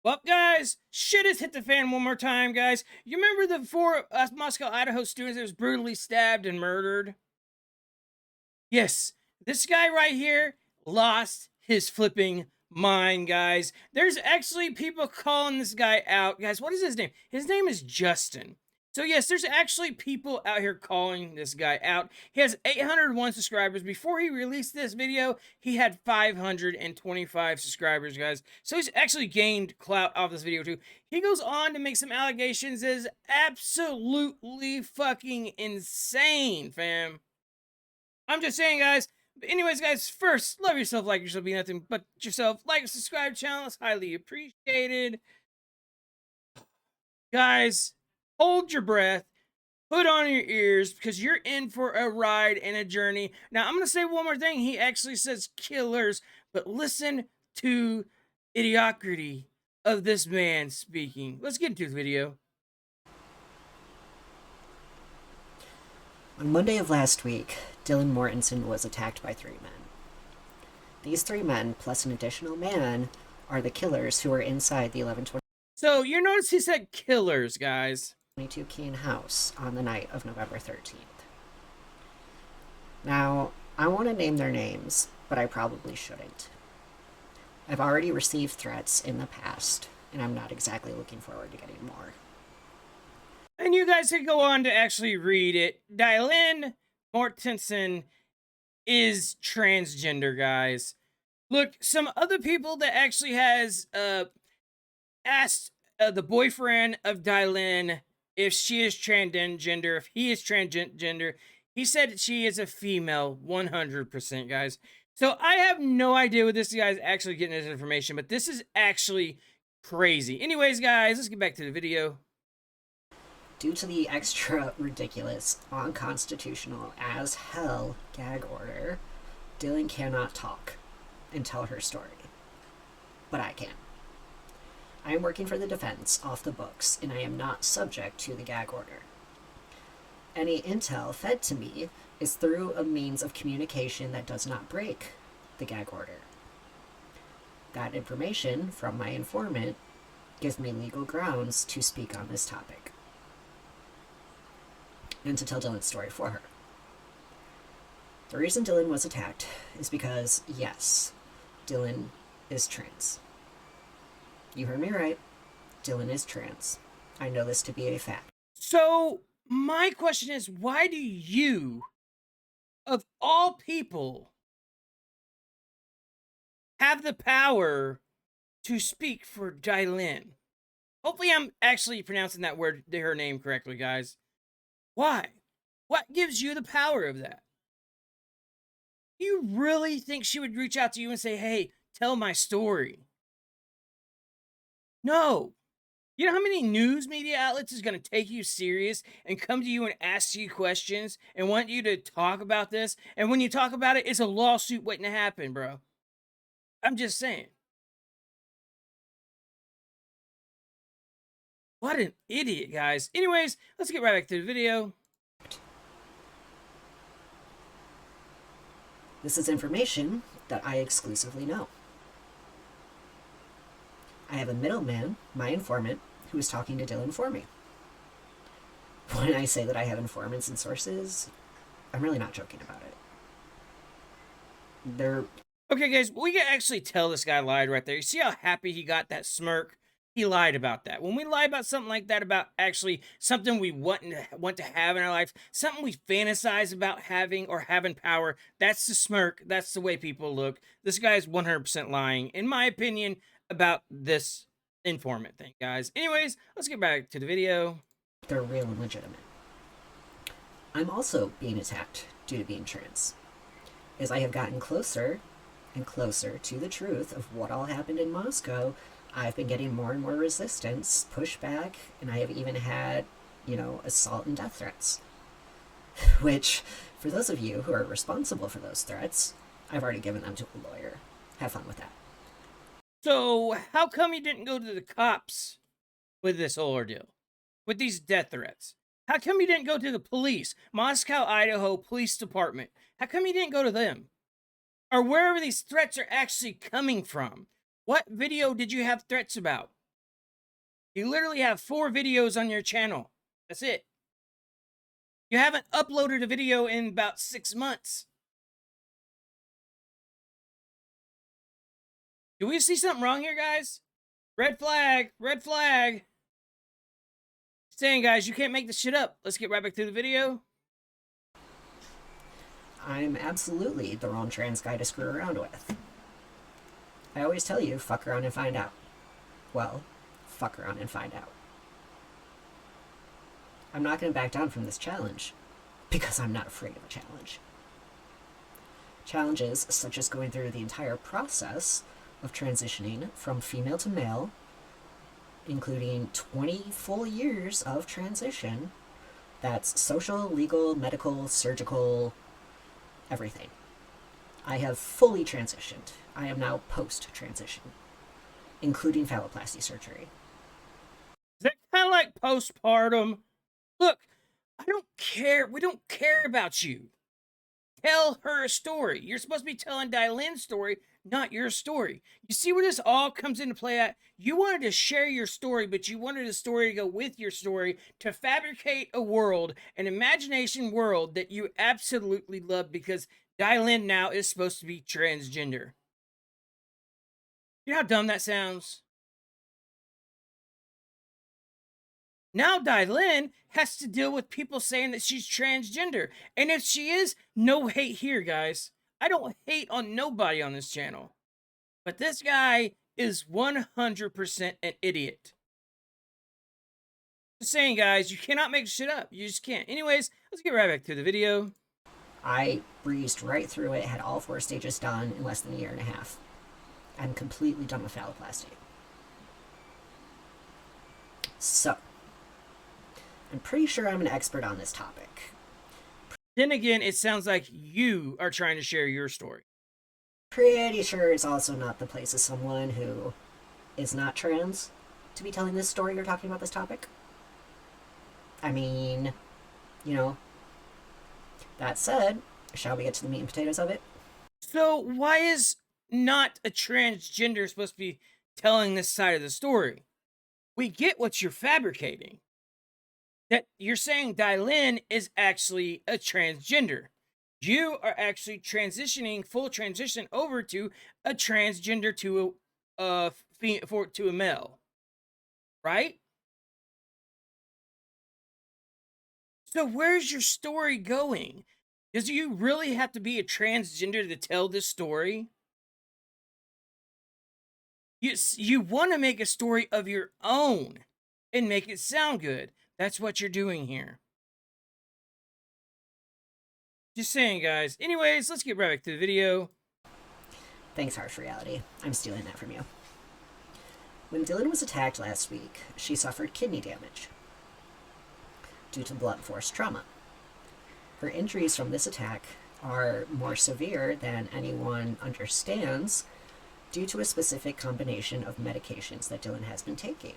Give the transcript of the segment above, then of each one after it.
Well, guys, shit has hit the fan one more time, guys. You remember the four Moscow, Idaho students that was brutally stabbed and murdered? Yes, this guy right here lost his flipping mind, guys. There's actually people calling this guy out. Guys, what is his name? His name is Justin. So, yes, there's actually people out here calling this guy out. He has 801 subscribers. Before he released this video, he had 525 subscribers, guys. So, he's actually gained clout off this video, too. He goes on to make some allegations that is absolutely fucking insane, fam. I'm just saying, guys. But anyways, guys, first, love yourself like yourself, be nothing but yourself. Like, subscribe, channel is highly appreciated. Guys, hold your breath, put on your ears, because you're in for a ride and a journey. Now, I'm going to say one more thing. He actually says killers, but listen to idiocracy of this man speaking. Let's get into the video. On Monday of last week, Dylan Mortensen was attacked by 3 men. These 3 men, plus an additional man, are the killers who were inside the 1122 So, you notice he said killers, guys. Keene house on the night of November 13th. Now, I want to name their names, but I probably shouldn't. I've already received threats in the past, and I'm not exactly looking forward to getting more. And you guys can go on to actually read it. Dylan Mortensen is transgender, guys. Look, some other people that actually has asked the boyfriend of Dylan if she is transgender, if he is transgender. He said she is a female, 100%, guys. So I have no idea what this guy's actually getting this information, but this is actually crazy. Anyways, guys, let's get back to the video. Due to the extra ridiculous, unconstitutional as hell gag order, Dylan cannot talk and tell her story. But I can. I am working for the defense off the books, and I am not subject to the gag order. Any intel fed to me is through a means of communication that does not break the gag order. That information from my informant gives me legal grounds to speak on this topic and to tell Dylan's story for her. The reason Dylan was attacked is because, yes, Dylan is trans. You heard me right. Dylan is trans. I know this to be a fact. So, my question is, why do you, of all people, have the power to speak for Dylan? Hopefully, I'm actually pronouncing that word, her name correctly, guys. Why? What gives you the power of that? You really think she would reach out to you and say, hey, tell my story? No. You know how many news media outlets is going to take you serious and come to you and ask you questions and want you to talk about this? And when you talk about it, it's a lawsuit waiting to happen, bro. I'm just saying. What an idiot, guys. Anyways, let's get right back to the video. This is information that I exclusively know. I have a middleman, my informant, who is talking to Dylan for me. When I say that I have informants and sources, I'm really not joking about it. They're... Okay, guys, we can actually tell this guy lied right there. You see how happy he got that smirk? He lied about that. When we lie about something like that, about actually something we want to have in our life, something we fantasize about having or having power, that's the smirk. That's the way people look. This guy is 100% lying, in my opinion, about this informant thing, guys. Anyways, let's get back to the video. They're real and legitimate. I'm also being attacked due to being trans. As I have gotten closer and closer to the truth of what all happened in Moscow, I've been getting more and more resistance, pushback, and I have even had, assault and death threats. Which, for those of you who are responsible for those threats, I've already given them to a lawyer. Have fun with that. So, how come you didn't go to the cops with this whole ordeal? With these death threats? How come you didn't go to the police? Moscow, Idaho Police Department. How come you didn't go to them? Or wherever these threats are actually coming from? What video did you have threats about? You literally have 4 videos on your channel. That's it. You haven't uploaded a video in about 6 months. Do we see something wrong here, guys? Red flag, red flag. Saying, guys, you can't make this shit up. Let's get right back to the video. I'm absolutely the wrong trans guy to screw around with. I always tell you, fuck around and find out. Well, fuck around and find out. I'm not going to back down from this challenge, because I'm not afraid of a challenge. Challenges such as going through the entire process of transitioning from female to male, including 20 full years of transition. That's social, legal, medical, surgical, everything. I have fully transitioned. I am now post-transition, including phalloplasty surgery. Is that kind of like postpartum? Look, I don't care. We don't care about you. Tell her a story. You're supposed to be telling Dylan's story, not your story. You see where this all comes into play at? You wanted to share your story, but you wanted a story to go with your story to fabricate a world, an imagination world that you absolutely love because Dylan now is supposed to be transgender. You know how dumb that sounds? Now Dylan has to deal with people saying that she's transgender. And if she is, no hate here, guys. I don't hate on nobody on this channel. But this guy is 100% an idiot. Just saying, guys, you cannot make shit up. You just can't. Anyways, let's get right back to the video. I breezed right through it, had all 4 stages done in less than a year and a half. I'm completely done with phalloplasty. So, I'm pretty sure I'm an expert on this topic. Then again, it sounds like you are trying to share your story. Pretty sure it's also not the place of someone who is not trans to be telling this story or talking about this topic. I mean, you know. That said, shall we get to the meat and potatoes of it? So why is not a transgender supposed to be telling this side of the story? We get what you're fabricating. That you're saying Dylan is actually a transgender. You are actually transitioning, full transition over to a transgender to a male, right? So where's your story going? Does you really have to be a transgender to tell this story? You want to make a story of your own and make it sound good. That's what you're doing here. Just saying, guys. Anyways, let's get right back to the video. Thanks, harsh reality. I'm stealing that from you. When Dylan was attacked last week, she suffered kidney damage due to blunt force trauma. Her injuries from this attack are more severe than anyone understands due to a specific combination of medications that Dylan has been taking.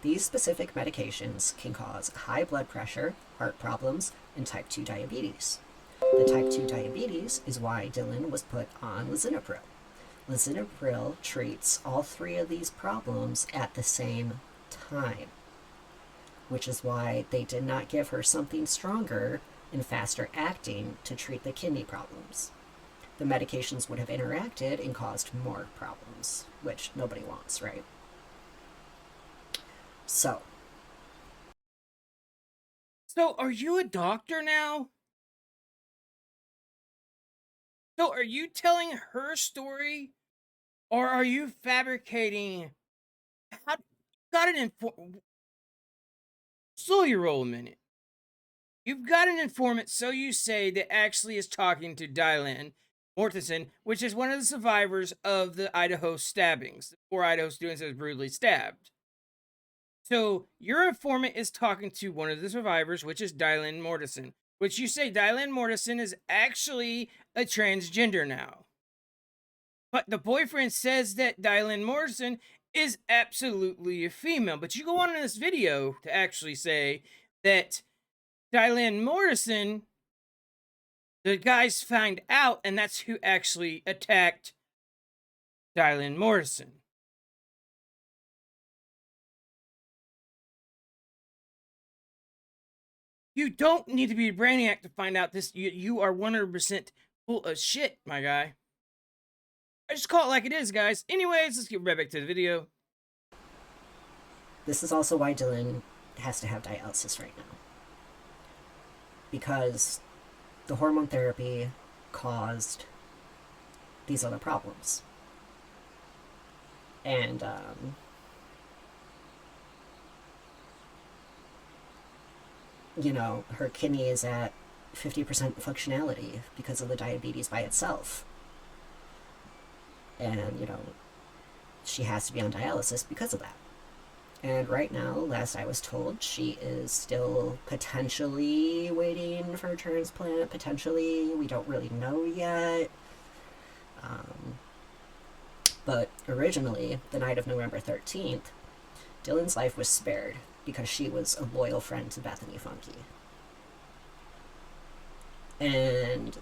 These specific medications can cause high blood pressure, heart problems, and type 2 diabetes. The type 2 diabetes is why Dylan was put on lisinopril. Lisinopril treats all 3 of these problems at the same time, which is why they did not give her something stronger and faster acting to treat the kidney problems. The medications would have interacted and caused more problems, which nobody wants, right? So are you a doctor now? So are you telling her story? Or are you fabricating? How got an slow your roll a minute. You've got an informant, so you say, that actually is talking to Dylan Mortensen, which is one of the survivors of the Idaho stabbings. The 4 Idaho students that was brutally stabbed. So your informant is talking to one of the survivors, which is Dylan Mortensen, which you say Dylan Mortensen is actually a transgender now. But the boyfriend says that Dylan Mortensen is absolutely a female. But you go on in this video to actually say that Dylan Mortensen, the guys find out, and that's who actually attacked Dylan Mortensen. You don't need to be a brainiac to find out this. You are 100% full of shit, my guy. I just call it like it is, guys. Anyways, let's get right back to the video. This is also why Dylan has to have dialysis right now. Because the hormone therapy caused these other problems. And, you know, her kidney is at 50% functionality because of the diabetes by itself. And, you know, she has to be on dialysis because of that. And right now, last I was told, she is still potentially waiting for a transplant. Potentially, we don't really know yet. But originally, the night of November 13th, Dylan's life was spared because she was a loyal friend to Bethany Funky. And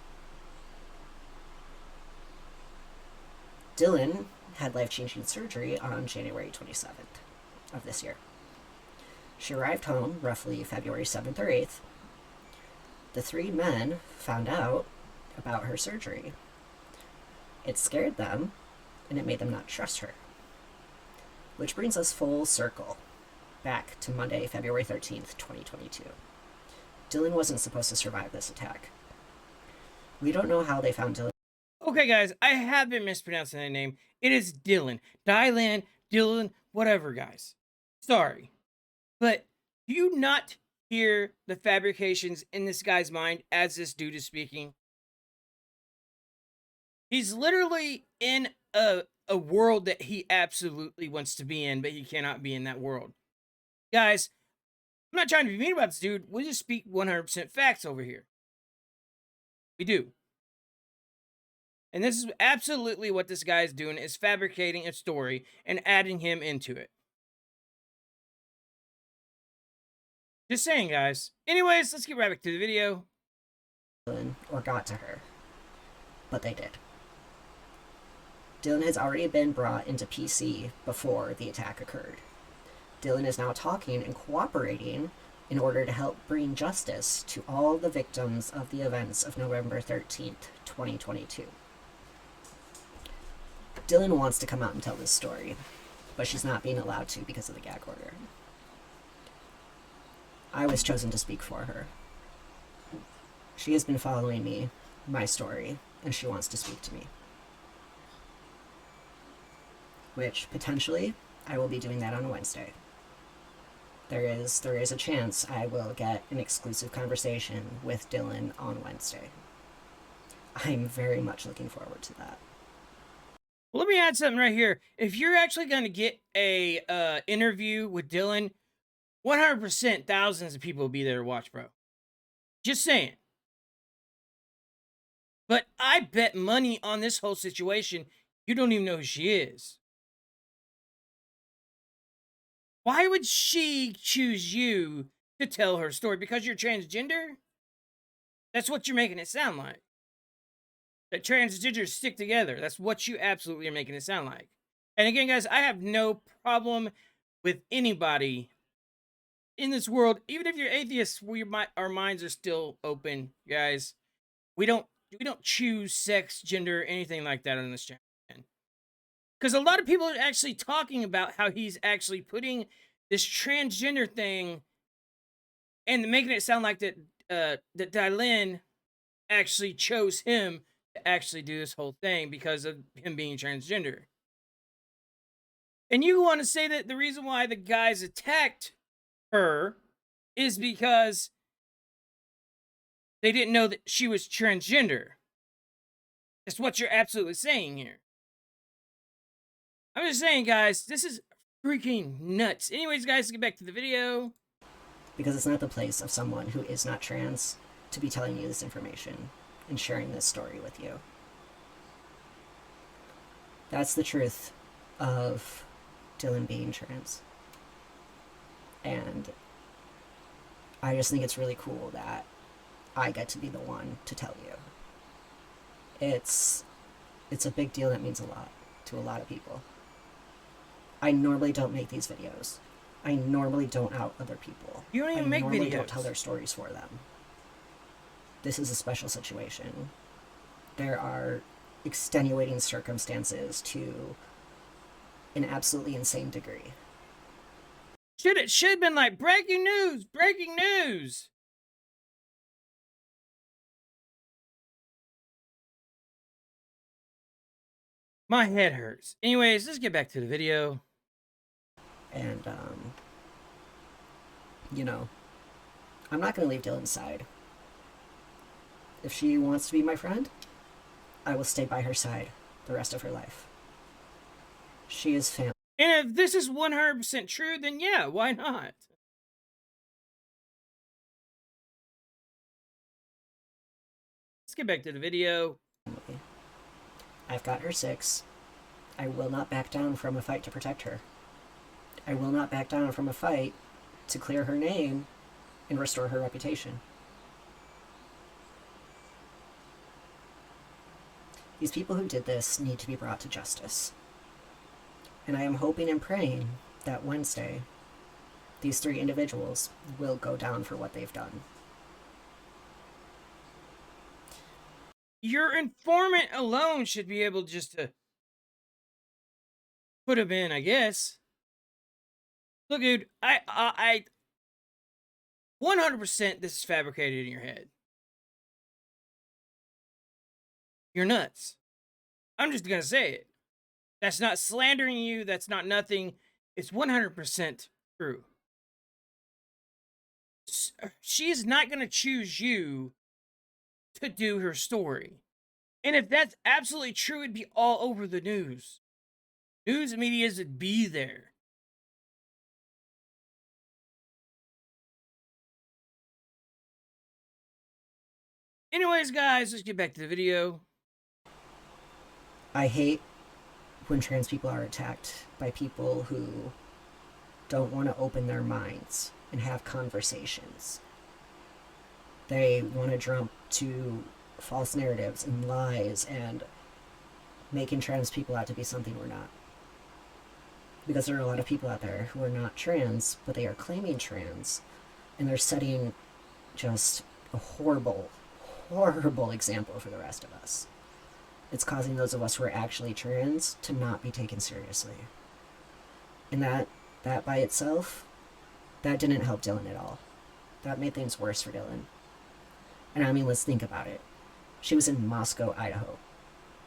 Dylan had life-changing surgery on January 27th of this year. She arrived home roughly February 7th or 8th. The three men found out about her surgery. It scared them, and it made them not trust her. Which brings us full circle, back to Monday, February 13th, 2022. Dylan wasn't supposed to survive this attack. We don't know how they found Dylan. Okay, guys, I have been mispronouncing that name. It is Dylan. Dylan, whatever, guys. Sorry. But do you not hear the fabrications in this guy's mind as this dude is speaking? He's literally in a world that he absolutely wants to be in, but he cannot be in that world. Guys, I'm not trying to be mean about this dude. We just speak 100% facts over here. We do. And this is absolutely what this guy is doing, is fabricating a story and adding him into it. Just saying, guys. Anyways, let's get right back to the video. Or got to her. But they did. Dylan has already been brought into PC before the attack occurred. Dylan is now talking and cooperating in order to help bring justice to all the victims of the events of November 13th, 2022. Dylan wants to come out and tell this story, but she's not being allowed to because of the gag order. I was chosen to speak for her. She has been following me, my story, and she wants to speak to me. Which, potentially, I will be doing that on Wednesday. There is a chance I will get an exclusive conversation with Dylan on Wednesday. I'm very much looking forward to that. Well, let me add something right here. If you're actually going to get a interview with Dylan, 100% thousands of people will be there to watch, bro. Just saying. But I bet money on this whole situation, you don't even know who she is. Why would she choose you to tell her story? Because you're transgender? That's what you're making it sound like. That transgenders stick together. That's what you absolutely are making it sound like. And again, guys, I have no problem with anybody in this world. Even if you're atheists, our minds are still open, guys. We don't choose sex, gender, anything like that on this channel. Because a lot of people are actually talking about how he's actually putting this transgender thing and making it sound like that that Dylan actually chose him to actually do this whole thing because of him being transgender. And you want to say that the reason why the guys attacked her is because they didn't know that she was transgender. That's what you're absolutely saying here. I'm just saying, guys, this is freaking nuts. Anyways, guys, let's get back to the video. Because it's not the place of someone who is not trans to be telling you this information and sharing this story with you. That's the truth of Dylan being trans. And I just think it's really cool that I get to be the one to tell you. It's a big deal that means a lot to a lot of people. I normally don't make these videos. I normally don't out other people. You don't I even make normally don't tell videos. their stories for them. This is a special situation. There are extenuating circumstances to an absolutely insane degree. Should have been like breaking news, breaking news. My head hurts. Anyways, let's get back to the video. And, you know, I'm not going to leave Dylan's side. If she wants to be my friend, I will stay by her side the rest of her life. She is family. And if this is 100% true, then yeah, why not? Let's get back to the video. I've got her 6. I will not back down from a fight to protect her. I will not back down from a fight to clear her name and restore her reputation. These people who did this need to be brought to justice. And I am hoping and praying that Wednesday, these 3 individuals will go down for what they've done. Your informant alone should be able just to put him in, I guess. Look, dude, I 100% this is fabricated in your head. You're nuts. I'm just gonna say it. That's not slandering you. That's not nothing. It's 100% true. She's not gonna choose you to do her story. And if that's absolutely true, it'd be all over the news. News medias would be there. Anyways, guys, let's get back to the video. I hate when trans people are attacked by people who don't want to open their minds and have conversations. They want to jump to false narratives and lies and making trans people out to be something we're not. Because there are a lot of people out there who are not trans, but they are claiming trans, and they're setting just a horrible, horrible example for the rest of us. It's causing those of us who are actually trans to not be taken seriously. And that by itself, that didn't help Dylan at all. That made things worse for Dylan. And I mean, let's think about it. She was in Moscow, Idaho.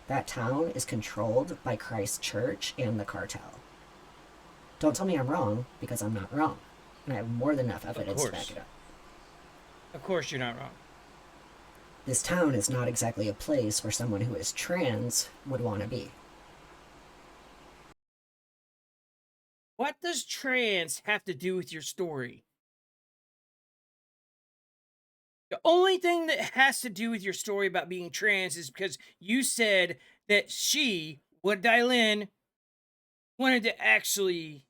That town is controlled by Christ Church and the cartel. Don't tell me I'm wrong, because I'm not wrong. And I have more than enough evidence to back it up. Of course you're not wrong. This town is not exactly a place where someone who is trans would want to be. What does trans have to do with your story? The only thing that has to do with your story about being trans is because you said that she, what Dylan, wanted to actually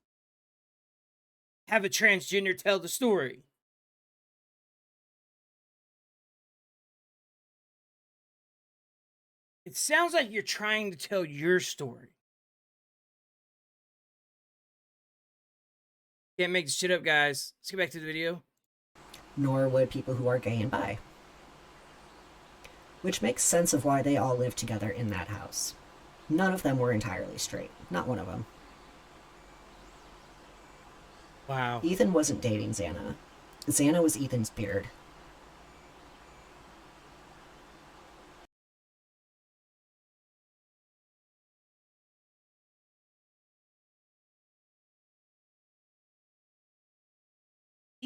have a transgender tell the story. It sounds like you're trying to tell your story. Can't make this shit up, guys. Let's get back to the video. Nor would people who are gay and bi. Which makes sense of why they all lived together in that house. None of them were entirely straight. Not one of them. Wow. Ethan wasn't dating Xana. Xana was Ethan's beard.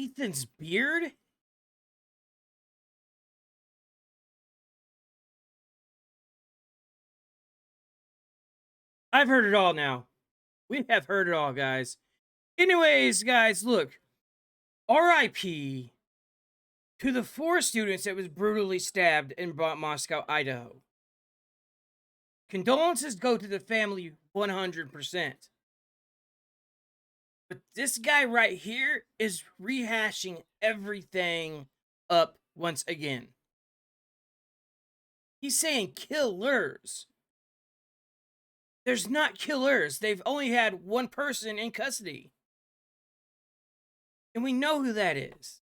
Ethan's beard? I've heard it all now. We have heard it all, guys. Anyways, guys, look. RIP to the 4 students that was brutally stabbed in Moscow, Idaho. Condolences go to the family 100%. But this guy right here is rehashing everything up once again. He's saying killers. There's not killers. They've only had one person in custody. And we know who that is.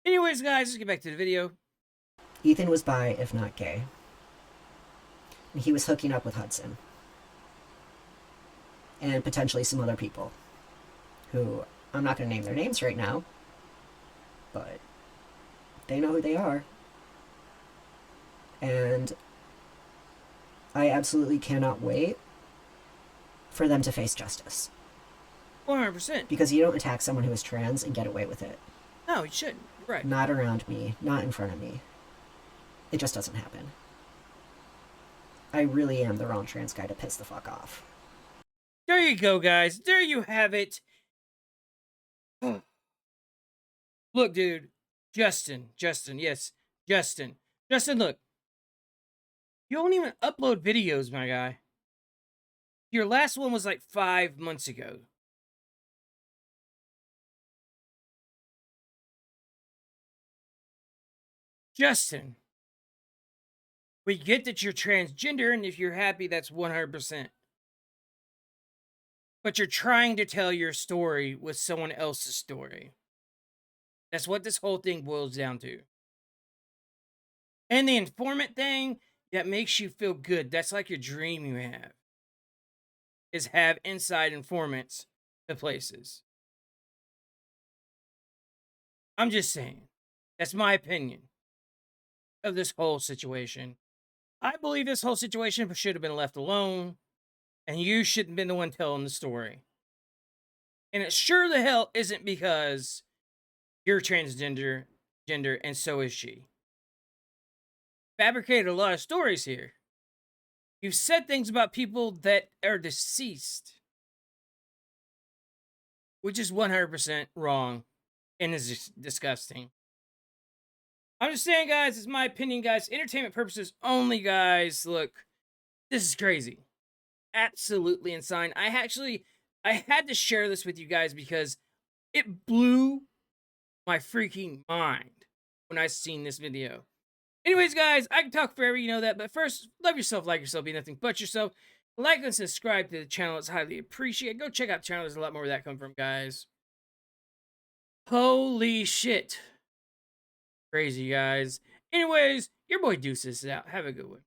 Anyways, guys, let's get back to the video. Ethan was bi, if not gay. And he was hooking up with Hudson. And potentially some other people. Who, I'm not going to name their names right now. But they know who they are. And I absolutely cannot wait for them to face justice. 100%. Because you don't attack someone who is trans and get away with it. No, you shouldn't. You're right. Not around me, not in front of me. It just doesn't happen. I really am the wrong trans guy to piss the fuck off. There you go, guys. There you have it. Look, dude. Justin, yes. Justin, look. You don't even upload videos, my guy. Your last one was like 5 months ago. Justin, we get that you're transgender, and if you're happy, that's 100%. But you're trying to tell your story with someone else's story. That's what this whole thing boils down to. And the informant thing, that makes you feel good. That's like your dream you have. Is have inside informants to places. I'm just saying. That's my opinion of this whole situation. I believe this whole situation should have been left alone. And you shouldn't have been the one telling the story. And it sure the hell isn't because you're transgender, and so is she. Fabricated a lot of stories here. You've said things about people that are deceased, which is 100% wrong and is just disgusting. I'm just saying, guys, it's my opinion, guys. Entertainment purposes only, guys. Look, this is crazy. Absolutely insane. I had to share this with you guys because it blew my freaking mind when I seen this video. Anyways, guys, I can talk forever, you know that. But first, love yourself, like yourself, be nothing but yourself. Like and subscribe to the channel. It's highly appreciated. Go check out the channel. There's a lot more where that come from, guys. Holy shit. Crazy, guys. Anyways, your boy Deuces is out. Have a good one.